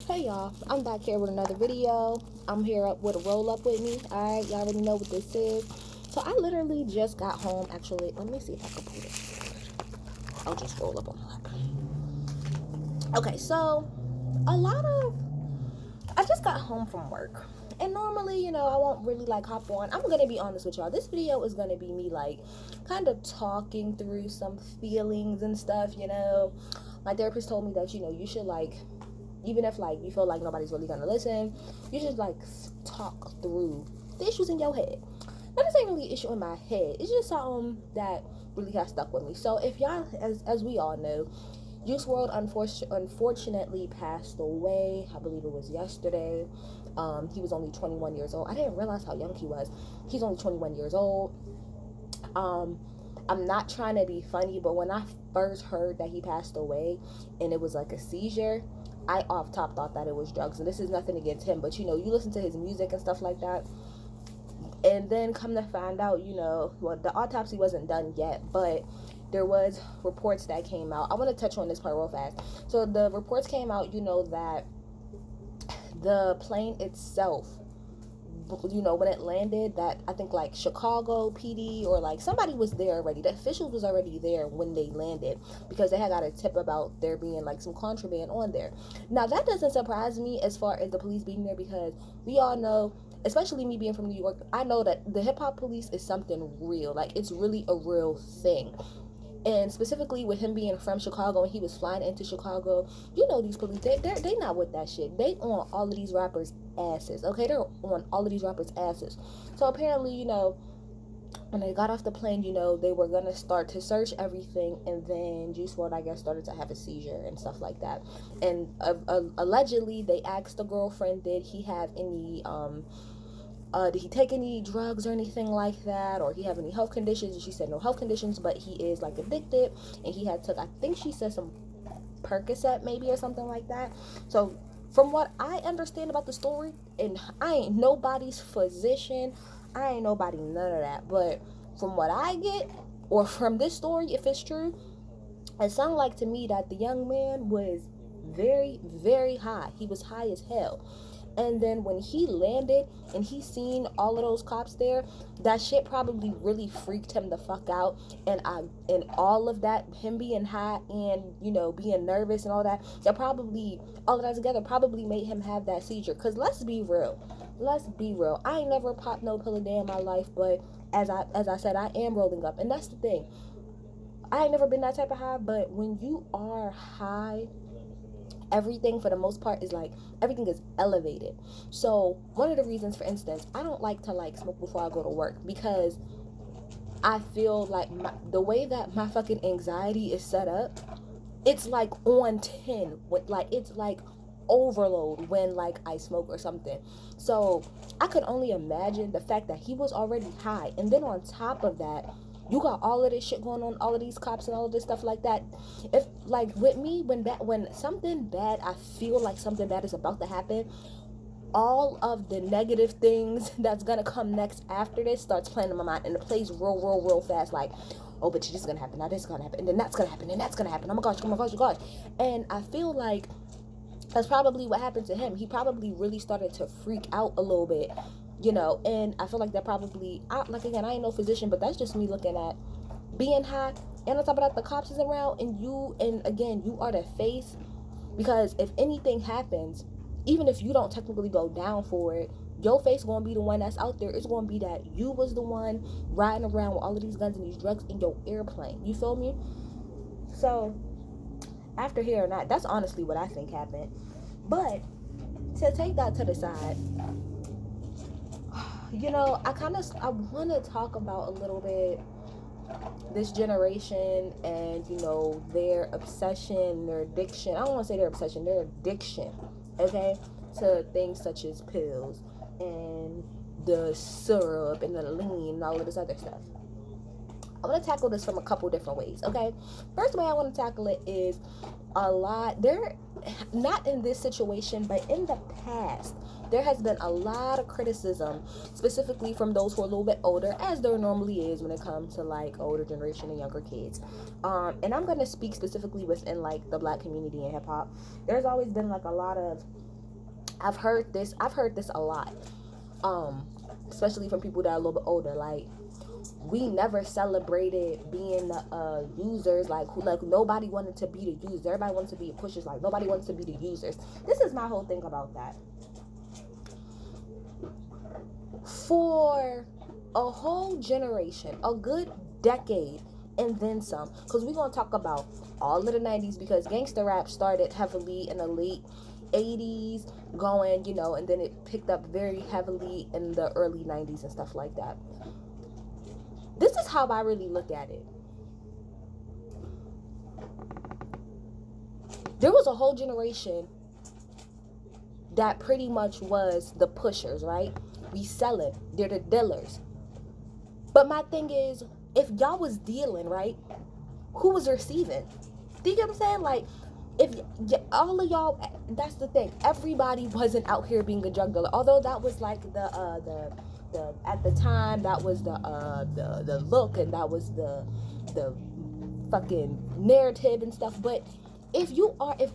Hey y'all, I'm back here with another video. I'm here up with a roll up with me. Alright, y'all already know what this is. So I literally just got home. Actually, let me see if I can put it. I'll just roll up on my lap. Okay, so a lot of I just got home from work. And normally, I won't really like hop on. I'm gonna be honest with y'all. This video is gonna be me like kind of talking through some feelings and stuff. My therapist told me that, you should like even if like you feel like nobody's really gonna listen, you just like talk through the issues in your head. Now this ain't really an issue in my head. It's just something that really got stuck with me. So if y'all, as we all know, Wrld unfortunately passed away. I believe it was yesterday. He was only 21 years old. I didn't realize how young he was. He's only 21 years old. I'm not trying to be funny, but when I first heard that he passed away and it was like a seizure, I off top thought that it was drugs. And this is nothing against him, but you listen to his music and stuff like that. And then come to find out, well, the autopsy wasn't done yet, but there was reports that came out. I want to touch on this part real fast. So the reports came out, that the plane itself, when it landed, that I think like Chicago PD or like somebody was there already. The officials was already there when they landed because they had got a tip about there being like some contraband on there. Now that doesn't surprise me as far as the police being there, because we all know, especially me being from New York, I know that the hip hop police is something real. Like it's really a real thing. And specifically with him being from Chicago and he was flying into Chicago, these police, they not with that shit. They on all of these rappers' asses, okay? They're on all of these rappers' asses. So apparently, when they got off the plane, they were gonna start to search everything, and then Juice WRLD, I guess, started to have a seizure and stuff like that. And allegedly, they asked the girlfriend, did he have any did he take any drugs or anything like that, or he have any health conditions? And she said no health conditions, but he is like addicted, and he had took, I think she said, some Percocet maybe or something like that. So from what I understand about the story, and I ain't nobody's physician, I ain't nobody none of that, but from what I get, or from this story, if it's true, it sounded like to me that the young man was very, very high. He was high as hell. And then when he landed and he seen all of those cops there, that shit probably really freaked him the fuck out. And all of that, him being high and being nervous and all that, all of that together probably made him have that seizure. Cause let's be real, I ain't never popped no pill a day in my life, but as I said, I am rolling up, and that's the thing. I ain't never been that type of high, but when you are high, everything for the most part is like, everything is elevated. So one of the reasons, for instance, I don't like to like smoke before I go to work, because I feel like the way that my fucking anxiety is set up, it's like on 10 with like, it's like overload when like I smoke or something. So I could only imagine the fact that he was already high, and then on top of that, you got all of this shit going on, all of these cops and all of this stuff like that. If like with me, when something bad, I feel like something bad is about to happen, all of the negative things that's gonna come next after this starts playing in my mind, and it plays real fast. Like, oh, but this is gonna happen, now this is gonna happen, and then that's gonna happen, and that's gonna happen. Oh my gosh, oh my gosh, oh my gosh. And I feel like that's probably what happened to him. He probably really started to freak out a little bit, and I feel like that probably, like, again, I ain't no physician, but that's just me looking at being high, and on top of that, the cops is around, and again, you are the face, because if anything happens, even if you don't technically go down for it, your face gonna be the one that's out there. It's gonna be that you was the one riding around with all of these guns and these drugs in your airplane. You feel me? So after hearing that, that's honestly what I think happened. But to take that to the side, I want to talk about a little bit this generation and their obsession, their addiction. I don't want to say their obsession, their addiction, okay, to things such as pills and the syrup and the lean and all of this other stuff. I want to tackle this from a couple different ways, okay? First way I want to tackle it is, a lot there, not in this situation, but in the past, there has been a lot of criticism, specifically from those who are a little bit older, as there normally is when it comes to like older generation and younger kids. And I'm going to speak specifically within like the black community and hip hop. There's always been like a lot of I've heard this a lot, especially from people that are a little bit older. Like, we never celebrated being the users. Like, who, like, nobody wanted to be the users. Everybody wanted to be pushers. Like, nobody wants to be the users. This is my whole thing about that. For a whole generation, a good decade, and then some, because we're going to talk about all of the 90s, because gangster rap started heavily in the late 80s going, and then it picked up very heavily in the early 90s and stuff like that. This is how I really look at it. There was a whole generation that pretty much was the pushers, right? We sell it. They're the dealers. But my thing is, if y'all was dealing, right, who was receiving? Do you get what I'm saying? Like, if all of y'all, that's the thing. Everybody wasn't out here being a drug dealer. Although that was like the at the time, that was the look, and that was the fucking narrative and stuff. But if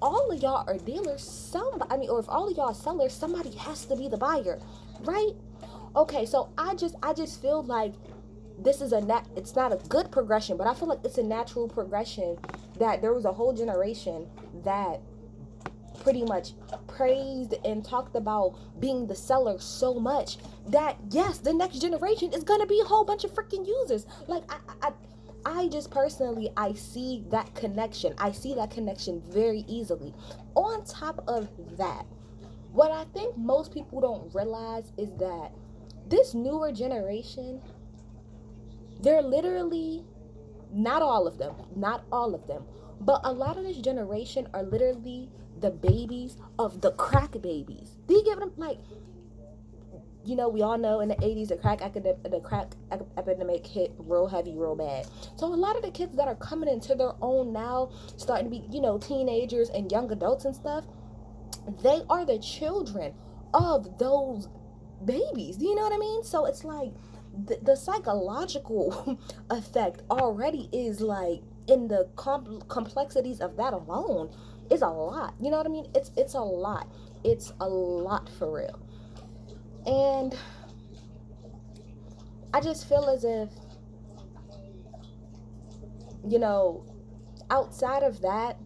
all of y'all are dealers, or if all of y'all are sellers, somebody has to be the buyer, right? Okay, so I just feel like this is it's not a good progression, but I feel like it's a natural progression, that there was a whole generation that pretty much praised and talked about being the seller so much that, yes, the next generation is gonna be a whole bunch of freaking users. Like, I just personally, I see that connection. I see that connection very easily. On top of that, what I think most people don't realize is that this newer generation, they're literally, not all of them, but a lot of this generation are literally the babies of the crack babies. Do you get what I'm, like, we all know in the 80s the crack epidemic hit real heavy, real bad. So a lot of the kids that are coming into their own now, starting to be, teenagers and young adults and stuff, they are the children of those babies. Do you know what I mean? So it's like the psychological effect already is like, in the complexities of that alone, is a lot. You know what I mean? It's a lot. It's a lot for real. And I just feel as if, outside of that,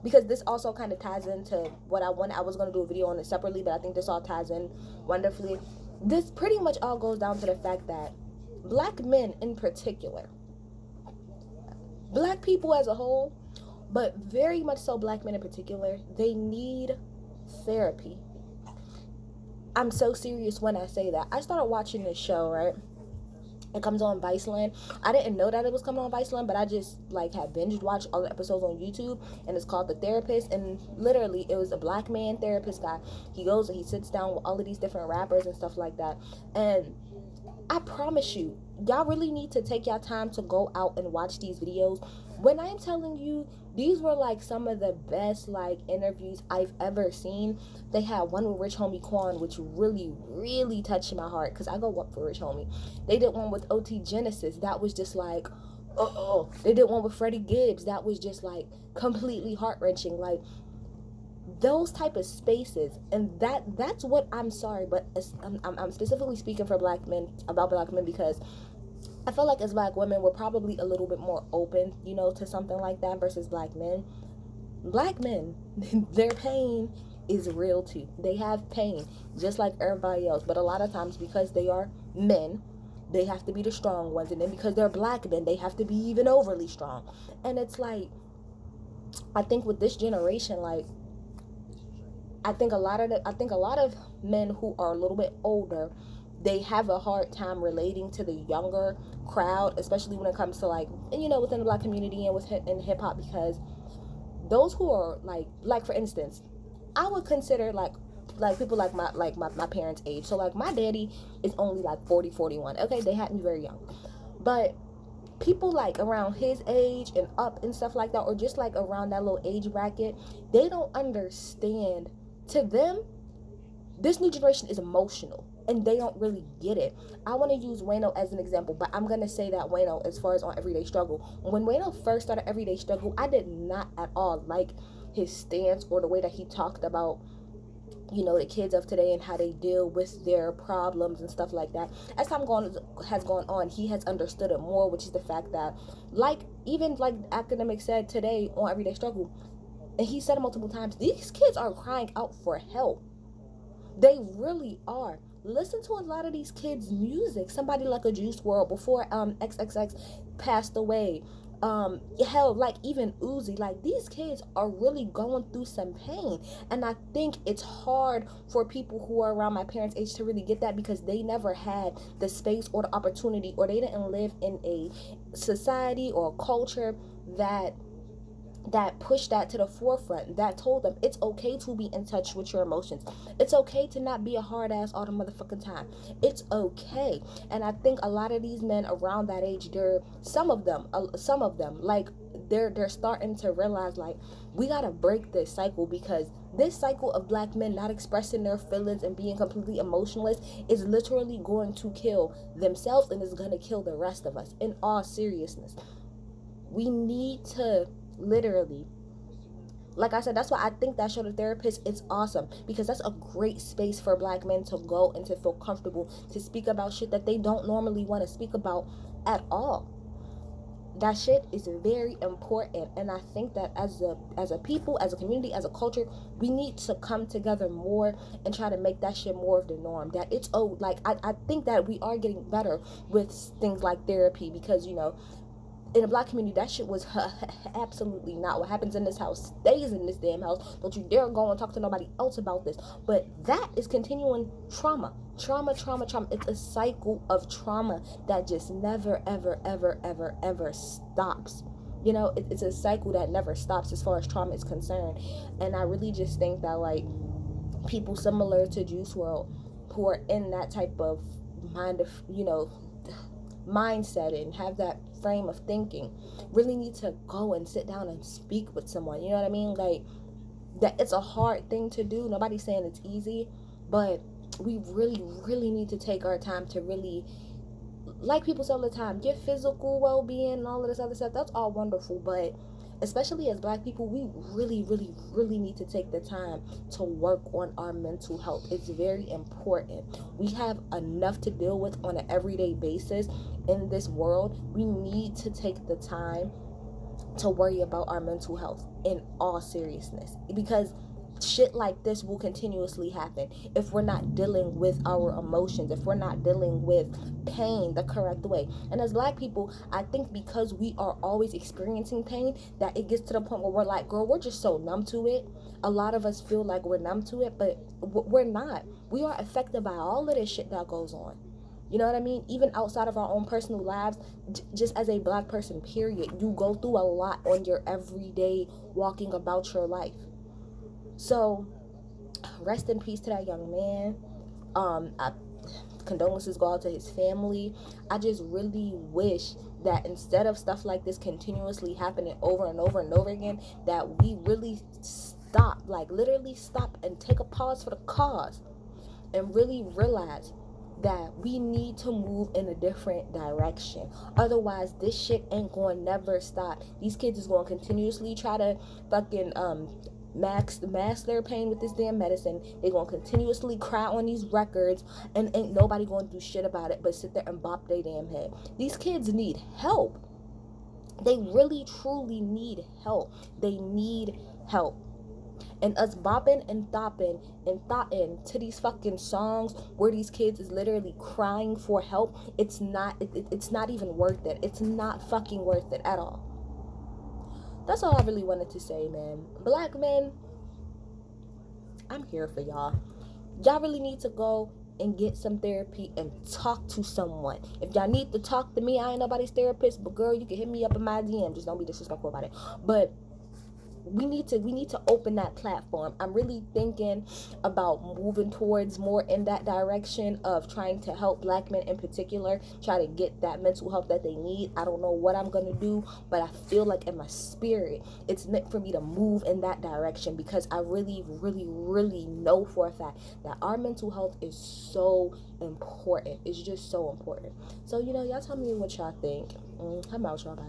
because this also kind of ties into what I was going to do a video on it separately, but I think this all ties in wonderfully. This pretty much all goes down to the fact that black men in particular, black people as a whole, but very much so black men in particular, they need therapy. I'm so serious when I say that. I started watching this show, right? It comes on Viceland. I didn't know that it was coming on Viceland, but I just had binge watched all the episodes on YouTube, and it's called The Therapist. And literally, it was a black man therapist guy. He goes and he sits down with all of these different rappers and stuff like that. And I promise you, y'all really need to take y'all time to go out and watch these videos. When I'm telling you, these were some of the best interviews I've ever seen. They had one with Rich Homie Quan, which really, really touched my heart, because I go up for Rich Homie. They did one with OT Genesis. That was just They did one with Freddie Gibbs. That was just completely heart-wrenching. Those type of spaces, and that's what, I'm sorry, but I'm specifically speaking for black men, about black men, because I feel like as black women, we're probably a little bit more open, to something like that versus black men. Black men, their pain is real too. They have pain just like everybody else, but a lot of times, because they are men, they have to be the strong ones, and then because they're black men, they have to be even overly strong. And it's I think with this generation, I think a lot of men who are a little bit older, they have a hard time relating to the younger crowd, especially when it comes to within the black community and in hip hop, because those who are for instance, I would consider people my parents' age. So my daddy is only 40, 41. Okay, they had me very young, but people around his age and up and stuff like that, or just around that little age bracket, they don't understand. To them, this new generation is emotional, and they don't really get it. I want to use Wayno as an example, but I'm going to say that Wayno, as far as on Everyday Struggle, when Wayno first started Everyday Struggle, I did not at all like his stance or the way that he talked about the kids of today and how they deal with their problems and stuff like that. As has gone on, he has understood it more, which is the fact that, like, even like academic said today on Everyday Struggle, and he said it multiple times, these kids are crying out for help. They really are. Listen to a lot of these kids' music. Somebody like a Juice World before XXX passed away. Hell, like even Uzi, like these kids are really going through some pain. And I think it's hard for people who are around my parents' age to really get that, because they never had the space or the opportunity, or they didn't live in a society or a culture that pushed that to the forefront, that told them it's okay to be in touch with your emotions. It's okay to not be a hard ass all the motherfucking time. It's okay. And I think a lot of these men around that age, they're some of them, like they're starting to realize, like, we gotta break this cycle, because this cycle of black men not expressing their feelings and being completely emotionless is literally going to kill themselves, and is going to kill the rest of us. In all seriousness, we need to literally, like I said, that's why I think that show, The Therapist, it's awesome, because that's a great space for black men to go and to feel comfortable to speak about shit that they don't normally want to speak about at all. That shit is very important, and I think that as a people, as a community, as a culture, we need to come together more and try to make that shit more of the norm. That it's, oh, like, I think that we are getting better with things like therapy, because in the black community, that shit was absolutely not. What happens in this house stays in this damn house. Don't you dare go and talk to nobody else about this. But that is continuing trauma. Trauma. It's a cycle of trauma that just never, ever, ever, ever, ever stops. It's a cycle that never stops as far as trauma is concerned. And I really just think that, like, people similar to Juice World, who are in that type of mindset and have that frame of thinking, really need to go and sit down and speak with someone. You know what I mean? Like, that it's a hard thing to do. Nobody's saying it's easy, but we really, really need to take our time to really, like people say all the time, your physical well-being and all of this other stuff, that's all wonderful, but especially as black people, we really, really, really need to take the time to work on our mental health. It's very important. We have enough to deal with on an everyday basis in this world. We need to take the time to worry about our mental health in all seriousness, because shit like this will continuously happen if we're not dealing with our emotions, if we're not dealing with pain the correct way. And as black people, I think because we are always experiencing pain, that it gets to the point where we're like, girl, we're just so numb to it. A lot of us feel like we're numb to it, but we're not. We are affected by all of this shit that goes on. You know what I mean? Even outside of our own personal lives, just as a black person, period, you go through a lot on your everyday walking about your life. So, rest in peace to that young man. Condolences go out to his family. I just really wish that instead of stuff like this continuously happening over and over and over again, that we really stop, like literally stop and take a pause for the cause, and really realize that we need to move in a different direction. Otherwise, this shit ain't going to never stop. These kids is going to continuously try to fucking mask their pain with this damn medicine. They're going to continuously cry on these records, and ain't nobody going to do shit about it but sit there and bop their damn head. These kids need help. They really, truly need help. They need help. And us bopping and thopping and thotting to these fucking songs where these kids is literally crying for help, it's not even worth it. It's not fucking worth it at all. That's all I really wanted to say, man. Black men, I'm here for y'all. Y'all really need to go and get some therapy and talk to someone. If y'all need to talk to me, I ain't nobody's therapist, but girl, you can hit me up in my DM. Just don't be disrespectful about it. But we need to open that platform. I'm really thinking about moving towards more in that direction of trying to help black men in particular try to get that mental health that they need. I don't know what I'm gonna do, but I feel like in my spirit it's meant for me to move in that direction, because I really, really, really know for a fact that our mental health is so important. It's just so important. So y'all tell me what y'all think. I'm out, y'all. Bye.